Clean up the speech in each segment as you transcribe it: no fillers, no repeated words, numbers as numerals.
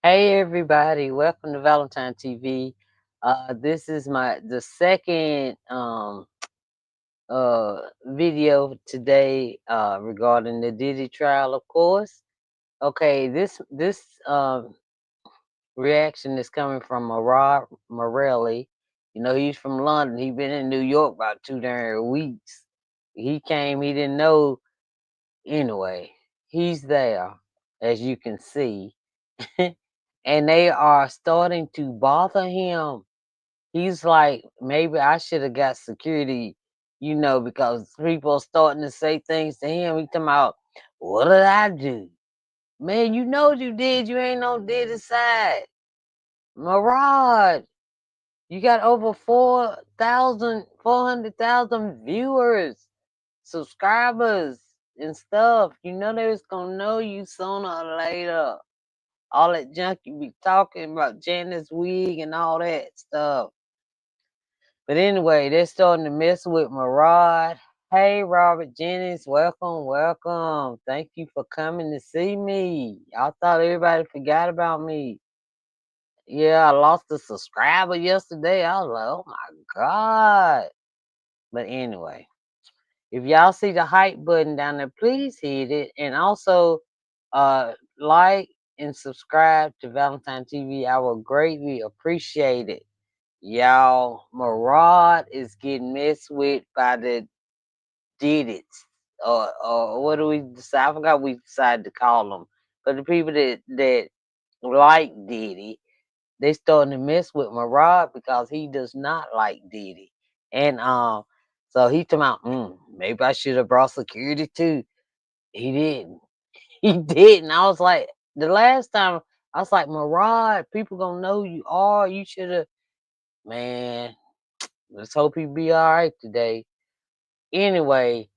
Hey everybody, welcome to Valentine TV. This is the second video today regarding the Diddy trial, of course. Okay, this reaction is coming from MURAD Morelli. You know, he's from London. He been in New York about 2 darn weeks. He came, he didn't know. Anyway, he's there, as you can see. And they are starting to bother him. He's like, maybe I should have got security, because people are starting to say things to him. He come out, what did I do? Man, you know what you did. You ain't on Diddy's side. Mirage, you got over 400,000 viewers, subscribers, and stuff. You know they was gonna know you sooner or later. All that junk you be talking about, Janice wig and all that stuff. But anyway, they're starting to mess with Murad. Hey, Robert Jennings, welcome, welcome. Thank you for coming to see me. I thought everybody forgot about me. Yeah, I lost a subscriber yesterday. I was like, oh my God. But anyway, if y'all see the hype button down there, please hit it. And also, like and subscribe to Valentine TV. I will greatly appreciate it. Y'all, Murad is getting messed with by the did it. Or what do we decide? I forgot what we decided to call them. But the people that like Diddy, they starting to mess with Murad because he does not like Diddy. And so he talking about, maybe I should have brought security too. He didn't. He didn't. I was like, the last time I was like, Murad, people gonna know who you are. You should have, man. Let's hope he be all right today. Anyway,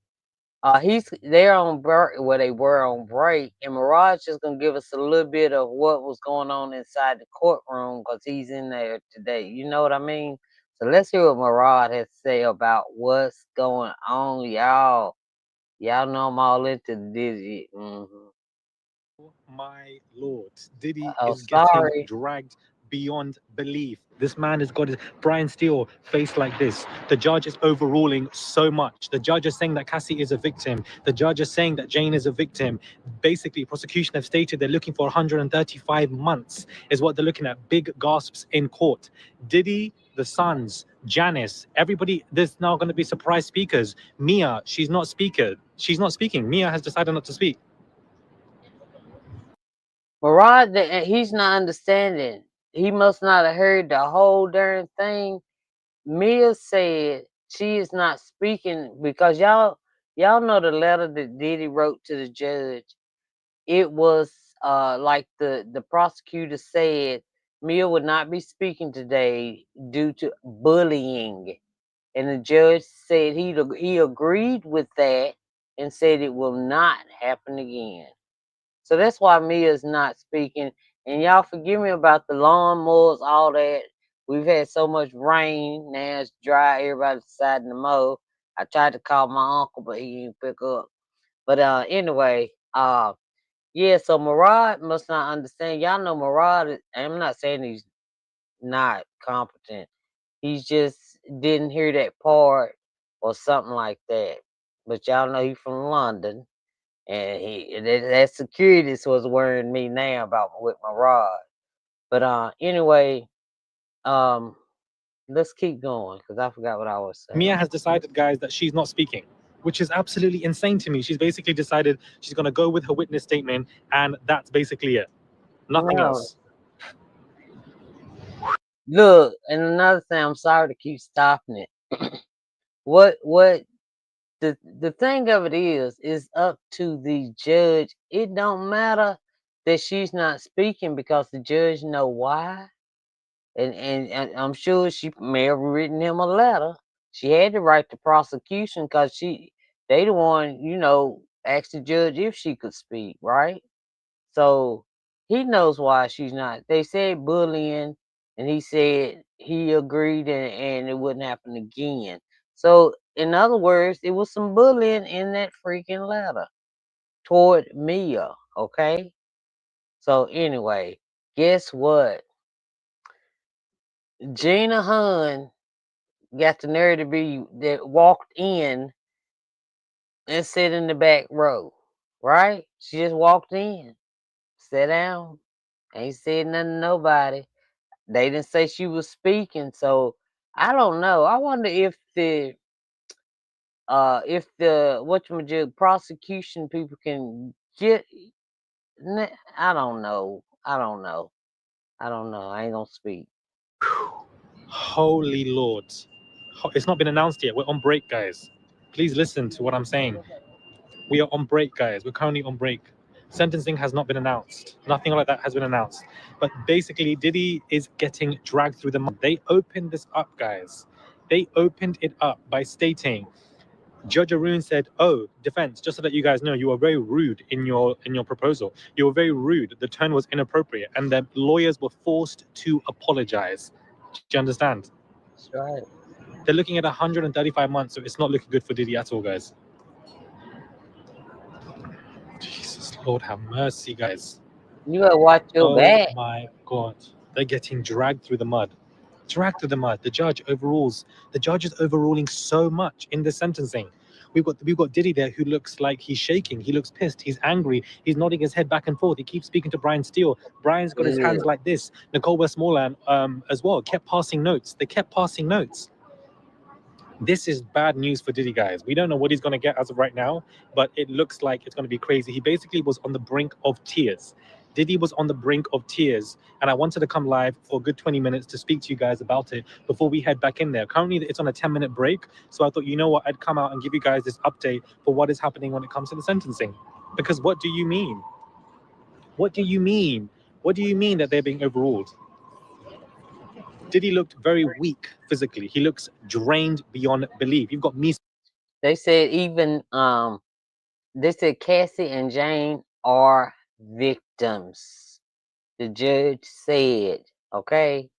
they're on break. Well, they were on break, and Mirage is gonna give us a little bit of what was going on inside the courtroom because he's in there today. You know what I mean? So let's hear what Mirage has to say about what's going on, y'all. Y'all know I'm all into the Dizzy. My lord, Diddy Oh, is getting sorry. dragged beyond belief. This man has got his Brian Steele face like this. The judge is overruling so much. The judge is saying that Cassie is a victim. The judge is saying that Jane is a victim. Basically, prosecution have stated they're looking for 135 months, is what they're looking at. Big gasps in court. Diddy, the sons, Janice, everybody, there's now going to be surprise speakers. Mia, she's not speaker. She's not speaking. Mia has decided not to speak. Mirage, he's not understanding. He must not have heard the whole darn thing. Mia said she is not speaking because y'all know the letter that Diddy wrote to the judge. It was like the prosecutor said Mia would not be speaking today due to bullying, and the judge said he agreed with that and said it will not happen again. So that's why Mia's not speaking. And y'all forgive me about the lawnmowers, all that. We've had so much rain. Now it's dry. Everybody's deciding to mow. I tried to call my uncle, but he didn't pick up. But anyway, yeah, so Murad must not understand. Y'all know Murad, I'm not saying he's not competent. He just didn't hear that part or something like that. But y'all know he's from London. And that security's was worrying me now about with my rod. But anyway, um, let's keep going because I forgot what I was saying. Mia has decided, guys, that she's not speaking, which is absolutely insane to me. She's basically decided she's going to go with her witness statement, and that's basically it. Nothing No, else. look, and another thing, I'm sorry to keep stopping it. What the thing of it is up to the judge. It don't matter that she's not speaking because the judge know why. And I'm sure she may have written him a letter. She had to write the prosecution because they the one, asked the judge if she could speak, right? So he knows why she's not. They said bullying, and he said he agreed, and it wouldn't happen again. So in other words, it was some bullying in that freaking letter toward Mia. Okay. So anyway. Guess what? Gina Hun got the nerve to be that walked in and sit in the back row, right? She just walked in, sat down, ain't said nothing to nobody. They didn't say she was speaking, so I don't know. I wonder if the prosecution people can get. I don't know. I don't know. I don't know. I ain't gonna speak. Holy Lord. It's not been announced yet. We're on break, guys. Please listen to what I'm saying. We are on break, guys. We're currently on break. Sentencing has not been announced. Nothing like that has been announced. But basically, Diddy is getting dragged through the mud. They opened this up, guys. They opened it up by stating, Judge Arun said, "Oh, defense, just so that you guys know, you were very rude in your proposal. You were very rude. The tone was inappropriate, and the lawyers were forced to apologize." Do you understand? That's right. They're looking at 135 months, so it's not looking good for Diddy at all, guys. Jesus, Lord have mercy, guys. You gotta watch your Oh back. my God. They're getting dragged through the mud. Dragged through the mud. The judge overrules. The judge is overruling so much in the sentencing. We've got Diddy there who looks like he's shaking. He looks pissed. He's angry. He's nodding his head back and forth. He keeps speaking to Brian Steele. Brian's got his hands like this. Nicole Westmoreland as well kept passing notes. They kept passing notes. This is bad news for Diddy, guys. We don't know what he's going to get as of right now, but it looks like it's going to be crazy. He basically was on the brink of tears. Diddy was on the brink of tears, and I wanted to come live for a good 20 minutes to speak to you guys about it before we head back in there. Currently, it's on a 10-minute break, so I thought, you know what, I'd come out and give you guys this update for what is happening when it comes to the sentencing. Because what do you mean? What do you mean? What do you mean that they're being overruled? Diddy looked very weak physically. He looks drained beyond belief. You've got me. They said they said Cassie and Jane are victims. The judge said, okay?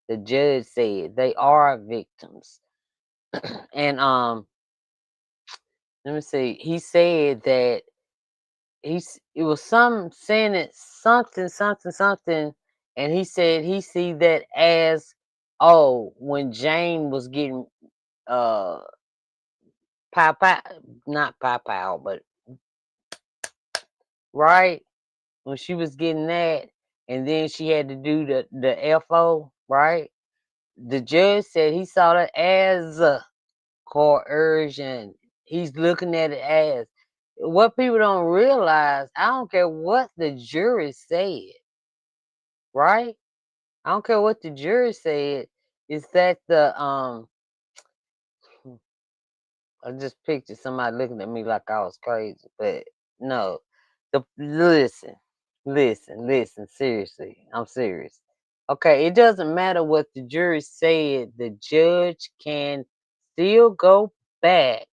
The judge said they are victims. And let me see. He said that it was some saying it something, and he said he see that as, oh, when Jane was getting not pow, but right when she was getting that, and then she had to do the FO, right? The judge said he saw that as coercion. He's looking at it as what people don't realize. I don't care what the jury said, right? I don't care what the jury said. Is that I just pictured somebody looking at me like I was crazy, but no. Listen, seriously. I'm serious. Okay, it doesn't matter what the jury said. The judge can still go back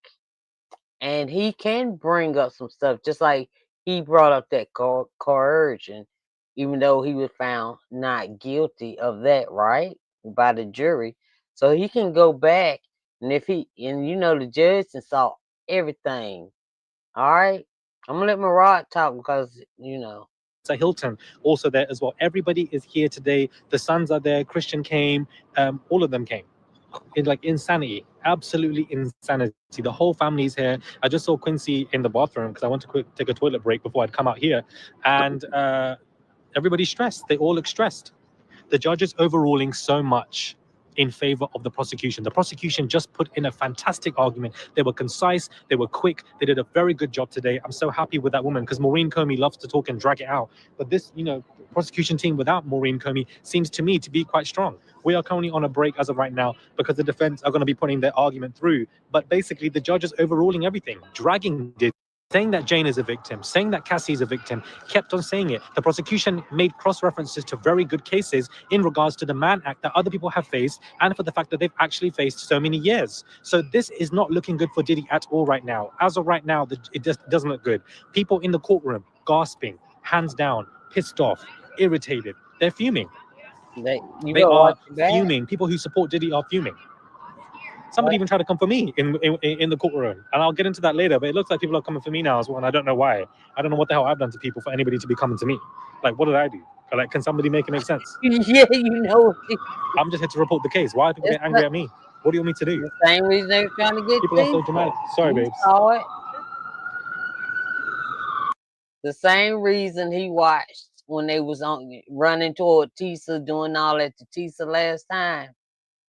and he can bring up some stuff, just like he brought up that coercion, even though he was found not guilty of that, right, by the jury. So he can go back, and the judge and saw everything. All right, I'm gonna let MURAD talk because Hilton also there as well. Everybody is here today. The sons are there. Christian came. All of them came. In like insanity, absolutely insanity. The whole family's here. I just saw Quincy in the bathroom because I went to take a toilet break before I'd come out here, and everybody's stressed. They all look stressed. The judge is overruling so much in favor of the prosecution. The prosecution just put in a fantastic argument. They were concise, they were quick, they did a very good job today. I'm so happy with that woman because Maureen Comey loves to talk and drag it out. But this, prosecution team without Maureen Comey seems to me to be quite strong. We are currently on a break as of right now because the defense are going to be putting their argument through. But basically, the judge is overruling everything, dragging it. Saying that Jane is a victim, saying that Cassie is a victim, kept on saying it. The prosecution made cross-references to very good cases in regards to the Mann Act that other people have faced and for the fact that they've actually faced so many years. So this is not looking good for Diddy at all right now. As of right now, it just doesn't look good. People in the courtroom gasping, hands down, pissed off, irritated. They're fuming. They are fuming. People who support Diddy are fuming. Somebody even tried to come for me in the courtroom, and I'll get into that later. But it looks like people are coming for me now as well, and I don't know why. I don't know what the hell I've done to people for anybody to be coming to me. Like, what did I do? Like, can somebody make it make sense? Yeah, you know what I'm just here to report the case. Why are people it's getting angry at me? What do you want me to do? the same reason they were trying to get People are so Tisa. dramatic. Sorry, You babes. saw it. The same reason he watched when they was on running toward Tisa, doing all that to Tisa last time.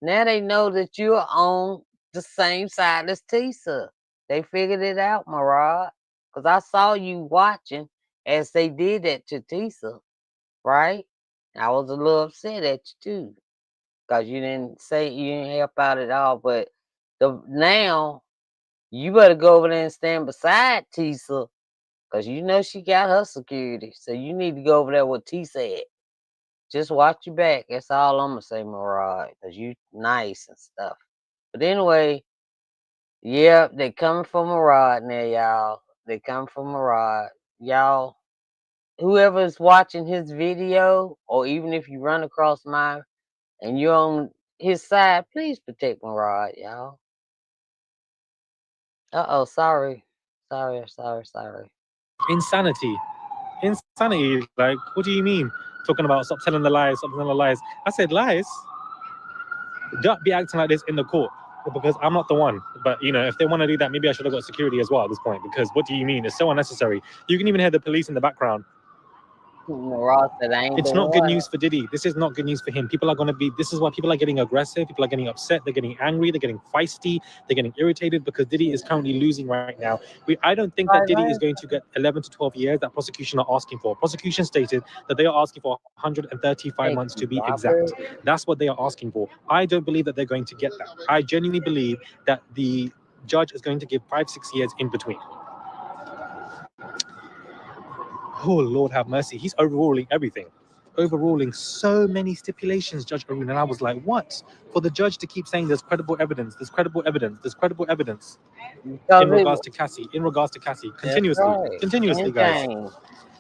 Now they know that you're on the same side as Tisa. They figured it out, Murad. Because I saw you watching as they did that to Tisa, right? I was a little upset at you too. Because you didn't help out at all. But now you better go over there and stand beside Tisa. Because you know she got her security. So you need to go over there with Tisa at. Just watch your back. That's all I'm going to say, Murad. Because you nice and stuff. But anyway, yeah, they coming for Murad now, y'all. They come from Murad. Y'all, whoever's watching his video, or even if you run across mine and you're on his side, please protect Murad, y'all. Uh-oh, sorry. Sorry. Insanity. Insanity. Like, what do you mean? Talking about stop telling the lies, stop telling the lies. I said lies. Don't be acting like this in the court. Because I'm not the one. But, you know, if they want to do that, maybe I should have got security as well at this point. Because what do you mean? It's so unnecessary. You can even hear the police in the background. Murad said, I ain't It's the not good one. news for Diddy. This is not good news for him. People are going to be, this is why people are getting aggressive. People are getting upset. They're getting angry. They're getting feisty. They're getting irritated because Diddy is currently losing right now. I don't think that Diddy is going to get 11 to 12 years that prosecution are asking for. Prosecution stated that they are asking for 135 months to be exact. That's what they are asking for. I don't believe that they're going to get that. I genuinely believe that the judge is going to give 5-6 years in between. Oh, Lord have mercy. He's overruling everything. Overruling so many stipulations, Judge Arun. And I was like, what? For the judge to keep saying there's credible evidence, there's credible evidence, there's credible evidence in regards to Cassie, continuously, guys.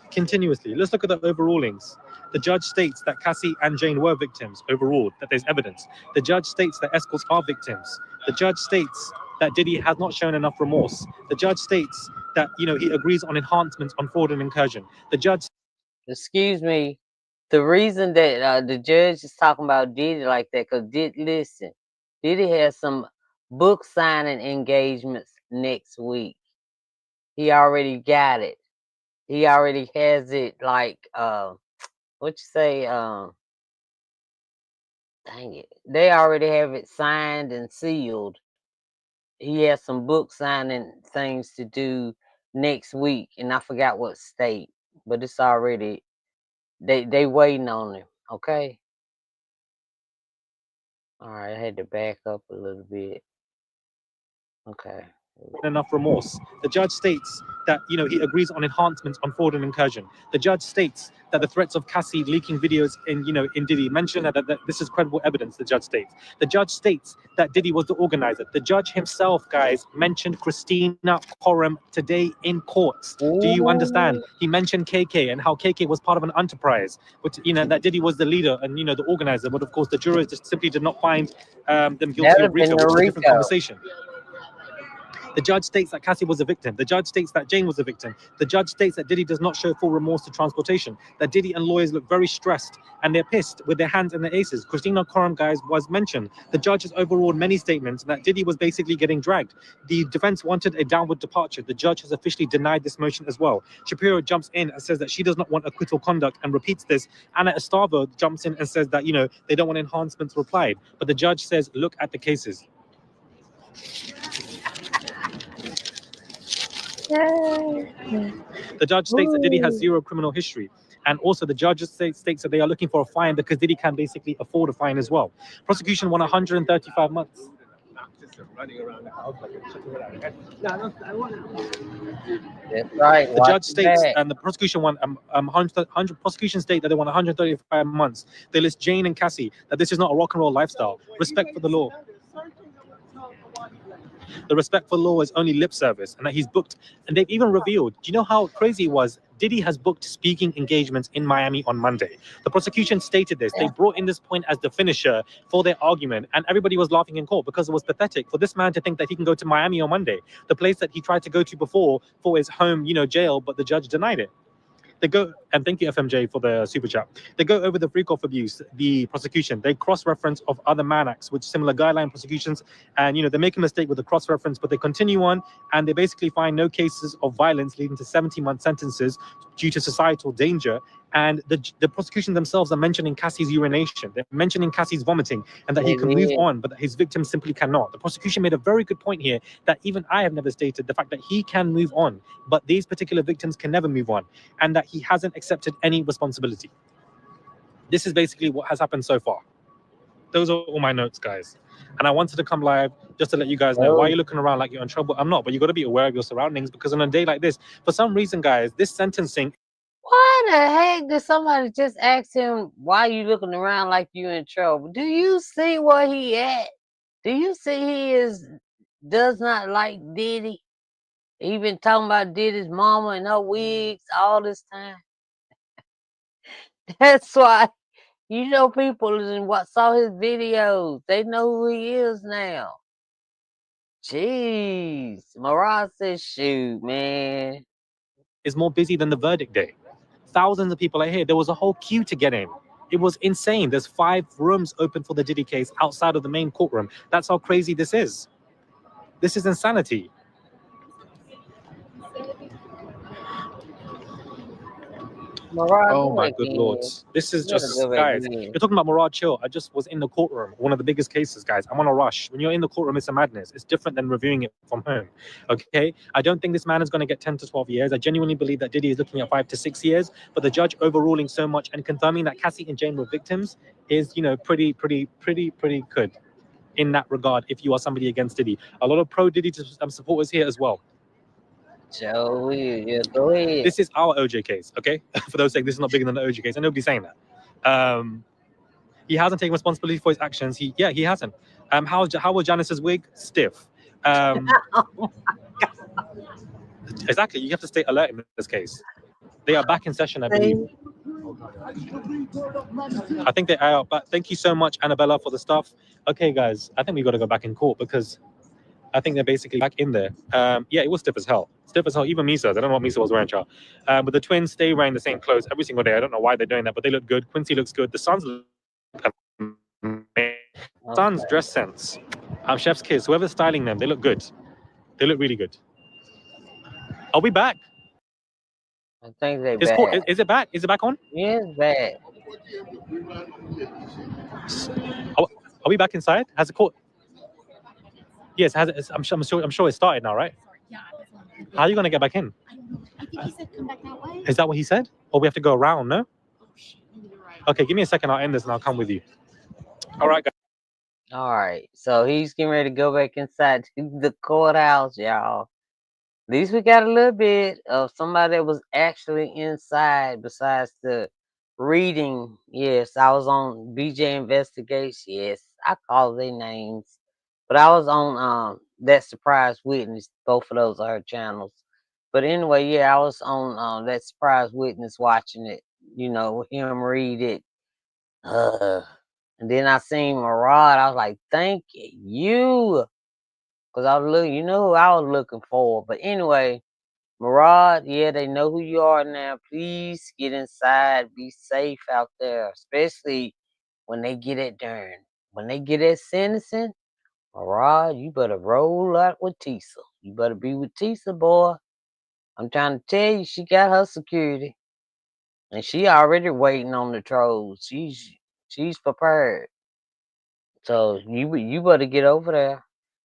Continuously. Let's look at the overrulings. The judge states that Cassie and Jane were victims, overruled, that there's evidence. The judge states that escorts are victims. The judge states that Diddy has not shown enough remorse. The judge states that, you know, he agrees on enhancements on fraud and incursion. The judge... Excuse me. The reason that the judge is talking about Diddy like that, because listen, Diddy has some book signing engagements next week. He already got it. He already has it, like, what you say, dang it. They already have it signed and sealed. He has some book signing things to do next week, and I forgot what state, but it's already, they waiting on him, okay? All right, I had to back up a little bit. Okay. enough remorse. The judge states that, you know, he agrees on enhancements on fraud and incursion. The judge states that the threats of Cassie leaking videos in Diddy mention that this is credible evidence. The judge states. The judge states that Diddy was the organizer. The judge himself, guys, mentioned Christina Coram today in court. Do you understand? He mentioned KK and how KK was part of an enterprise, which, you know, that Diddy was the leader and, you know, the organizer. But of course, the jurors just simply did not find them guilty of RICO, which is a different conversation. The judge states that Cassie was a victim. The judge states that Jane was a victim. The judge states that Diddy does not show full remorse to transportation. That Diddy and lawyers look very stressed and they're pissed with their hands in their aces. Christina Coram, guys, was mentioned. The judge has overruled many statements that Diddy was basically getting dragged. The defense wanted a downward departure. The judge has officially denied this motion as well. Shapiro jumps in and says that she does not want acquittal conduct and repeats this. Anna Estavo jumps in and says that, you know, they don't want enhancements replied. But the judge says, look at the cases. The judge states that Diddy has zero criminal history. And also the judge states that they are looking for a fine because Diddy can basically afford a fine as well. Prosecution won 135 months. Running around the house like a chicken without a head. That's right. The judge states, and the prosecution won 100. Prosecution state that they want 135 months. They list Jane and Cassie that this is not a rock and roll lifestyle. Respect for the law. The respect for law is only lip service, and that he's booked. And they've even revealed, do you know how crazy it was? Diddy has booked speaking engagements in Miami on Monday. The prosecution stated this. They brought in this point as the finisher for their argument, and everybody was laughing in court because it was pathetic for this man to think that he can go to Miami on Monday, the place that he tried to go to before for his home, you know, jail, but the judge denied it. They go, and thank you FMJ for the super chat. They go over the freak off abuse, the prosecution. They cross reference of other man acts with similar guideline prosecutions, and they make a mistake with the cross reference, but they continue on, and they basically find no cases of violence leading to 70-month sentences due to societal danger. And the prosecution themselves are mentioning Cassie's urination. They're mentioning Cassie's vomiting, and that he can move on, but that his victim simply cannot. The prosecution made a very good point here that even I have never stated, the fact that he can move on, but these particular victims can never move on, and that he hasn't accepted any responsibility. This is basically what has happened so far. Those are all my notes, guys. And I wanted to come live just to let you guys know. Why are you looking around like you're in trouble? I'm not, but you got to be aware of your surroundings, because on a day like this, for some reason, guys, this sentencing. Why the heck did somebody just ask him, why you looking around like you in trouble? Do you see where he at? Do you see he does not like Diddy? He been talking about Diddy's mama and her wigs all this time. That's why, people what saw his videos. They know who he is now. Jeez. Mirage says, shoot, man. Is more busy than the verdict day. Thousands of people are here. There was a whole queue to get in. It was insane. There's 5 rooms open for the Diddy case outside of the main courtroom. That's how crazy this is. This is insanity. Mirage, oh my good lords. This is just, guys, you're talking about Murad, chill. I just was in the courtroom, one of the biggest cases, guys. I'm on a rush. When you're in the courtroom, it's a madness. It's different than reviewing it from home. Okay, I don't think this man is going to get 10 to 12 years. I genuinely believe that Diddy is looking at 5 to 6 years, but the judge overruling so much and confirming that Cassie and Jane were victims is, pretty good in that regard. If you are somebody against Diddy, a lot of pro Diddy supporters here as well. Joey, yeah, go ahead. This is our OJ case, okay? For those saying this is not bigger than the OJ case, and nobody's saying that. He hasn't taken responsibility for his actions. He hasn't. How was Janice's wig? Stiff. Exactly. You have to stay alert in this case. They are back in session, I believe. I think they are. But thank you so much, Annabella, for the stuff. Okay, guys, I think we got to go back in court because I think they're basically back in there. Yeah, it was stiff as hell. Stiff as hell. Even Misa. I don't know what Misa was wearing, child. But the twins stay wearing the same clothes every single day. I don't know why they're doing that, but they look good. Quincy looks good. The sons look amazing. Sons dress sense. Chef's kiss. Whoever's styling them, they look good. They look really good. Are we back? I think they're back. Is it back? Is it back on? Yeah, it's back. Are we back inside? Has the court? Yes, I'm sure it started now, right? Yeah. How are you gonna get back in? I don't know. I think he said come back that way. Is that what he said? Or we have to go around? No. Oh shit, you're right. Okay, give me a second. I'll end this and I'll come with you. All right, guys. All right. So he's getting ready to go back inside the courthouse, y'all. At least we got a little bit of somebody that was actually inside besides the reading. Yes, I was on BJ Investigation. Yes, I call their names. But I was on that Surprise Witness. Both of those are her channels. But anyway, yeah, I was on that Surprise Witness watching it. Him read it. And then I seen Murad. I was like, thank you. Because I was looking, who I was looking for. But anyway, Murad, yeah, they know who you are now. Please get inside. Be safe out there. Especially when they get it done. When they get that sentencing, Murad, you better roll out with Tisa. You better be with Tisa, boy. I'm trying to tell you, she got her security. And she already waiting on the trolls. She's prepared. So you better get over there.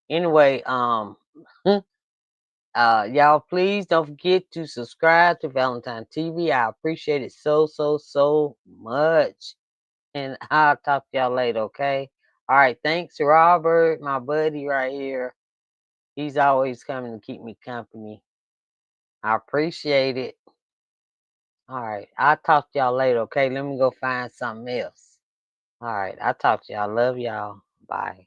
Anyway, y'all please don't forget to subscribe to Valentine TV. I appreciate it so much. And I'll talk to y'all later, okay? All right, thanks to Robert, my buddy right here. He's always coming to keep me company. I appreciate it. All right, I'll talk to y'all later, okay? Let me go find something else. All right, I'll talk to y'all. Love y'all. Bye.